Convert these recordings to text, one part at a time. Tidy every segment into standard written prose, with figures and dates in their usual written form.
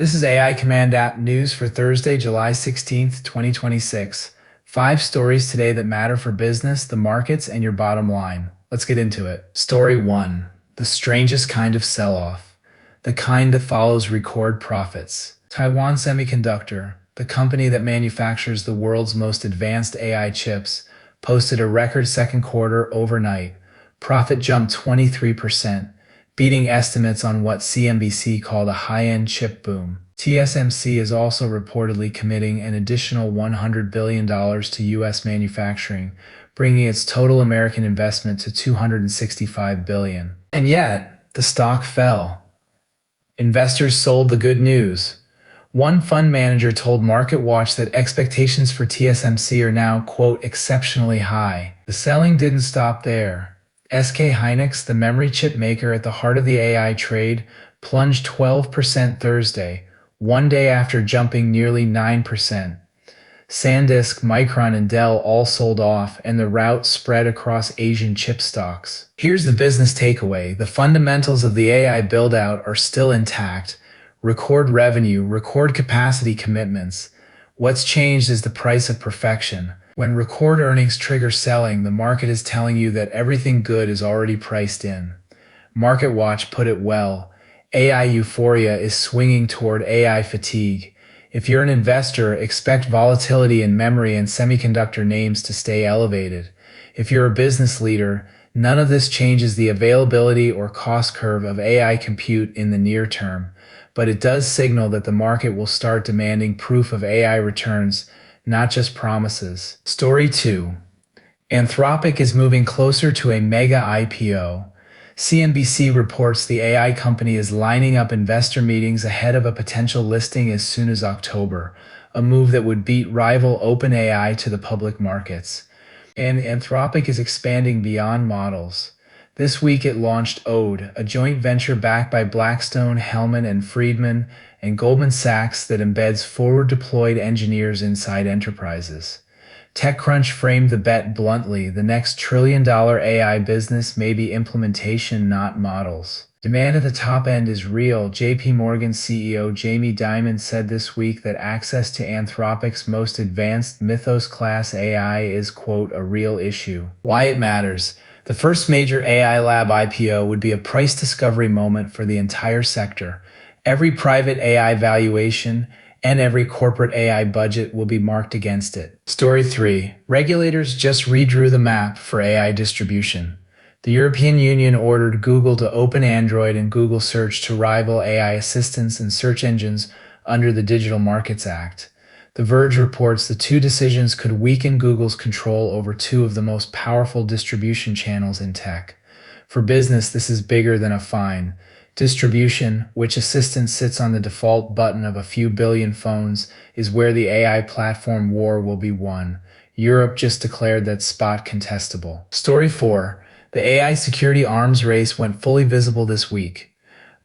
This is AI Command App News for Thursday, July 16th, 2026. 5 stories today that matter for business, the markets, and your bottom line. Let's get into it. Story 1. The strangest kind of sell-off. The kind that follows record profits. Taiwan Semiconductor, the company that manufactures the world's most advanced AI chips, posted a record second quarter overnight. Profit jumped 23%, beating estimates on what CNBC called a high-end chip boom. TSMC is also reportedly committing an additional $100 billion to U.S. manufacturing, bringing its total American investment to $265 billion. And yet, the stock fell. Investors sold the good news. One fund manager told MarketWatch that expectations for TSMC are now, quote, exceptionally high. The selling didn't stop there. SK Hynix, the memory chip maker at the heart of the AI trade, plunged 12% Thursday, one day after jumping nearly 9%. SanDisk, Micron, and Dell all sold off, and the rout spread across Asian chip stocks. Here's the business takeaway. The fundamentals of the AI build-out are still intact. Record revenue, record capacity commitments. What's changed is the price of perfection. When record earnings trigger selling, the market is telling you that everything good is already priced in. MarketWatch put it well. AI euphoria is swinging toward AI fatigue. If you're an investor, expect volatility in memory and semiconductor names to stay elevated. If you're a business leader, none of this changes the availability or cost curve of AI compute in the near term, but it does signal that the market will start demanding proof of AI returns, not just promises. Story 2. Anthropic is moving closer to a mega-IPO. CNBC reports the AI company is lining up investor meetings ahead of a potential listing as soon as October, a move that would beat rival OpenAI to the public markets. And Anthropic is expanding beyond models. This week it launched Ode, a joint venture backed by Blackstone, Hellman and Friedman, and Goldman Sachs that embeds forward-deployed engineers inside enterprises. TechCrunch framed the bet bluntly: the next trillion-dollar AI business may be implementation, not models. Demand at the top end is real. JP Morgan CEO Jamie Dimon said this week that access to Anthropic's most advanced Mythos-class AI is, quote, a real issue. Why it matters. The first major AI lab IPO would be a price discovery moment for the entire sector. Every private AI valuation and every corporate AI budget will be marked against it. Story 3. Regulators just redrew the map for AI distribution. The European Union ordered Google to open Android and Google Search to rival AI assistants and search engines under the Digital Markets Act. The Verge reports the two decisions could weaken Google's control over two of the most powerful distribution channels in tech. For business, this is bigger than a fine. Distribution, which assistant sits on the default button of a few billion phones, is where the AI platform war will be won. Europe just declared that spot contestable. Story 4. The AI security arms race went fully visible this week.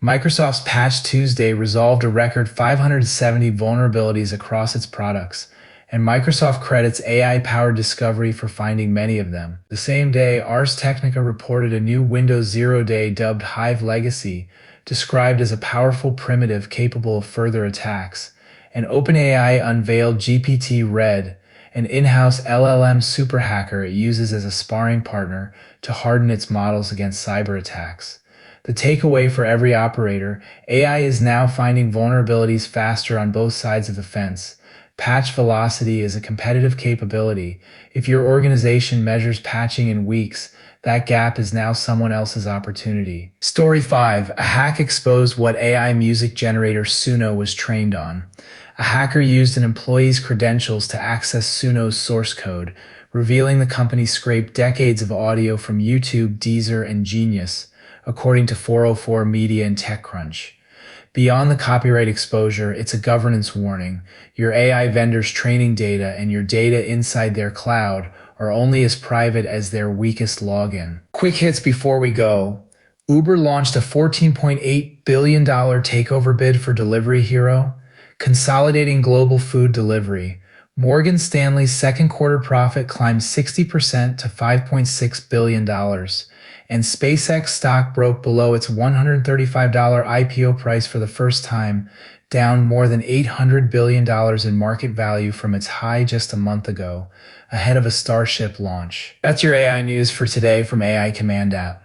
Microsoft's Patch Tuesday resolved a record 570 vulnerabilities across its products, and Microsoft credits AI-powered discovery for finding many of them. The same day, Ars Technica reported a new Windows 0 day dubbed HiveLegacy, described as a powerful primitive capable of further attacks, and OpenAI unveiled GPT-Red, an in-house LLM super hacker it uses as a sparring partner to harden its models against cyber attacks. The takeaway for every operator: AI is now finding vulnerabilities faster on both sides of the fence. Patch velocity is a competitive capability. If your organization measures patching in weeks, that gap is now someone else's opportunity. Story 5. A hack exposed what AI music generator Suno was trained on. A hacker used an employee's credentials to access Suno's source code, revealing the company scraped decades of audio from YouTube, Deezer, and Genius, according to 404 Media and TechCrunch. Beyond the copyright exposure, it's a governance warning. Your AI vendor's training data and your data inside their cloud are only as private as their weakest login. Quick hits before we go. Uber launched a $14.8 billion takeover bid for Delivery Hero, consolidating global food delivery. Morgan Stanley's second quarter profit climbed 60% to $5.6 billion. And SpaceX stock broke below its $135 IPO price for the first time, down more than $800 billion in market value from its high just a month ago, ahead of a Starship launch. That's your AI news for today from AI Command App.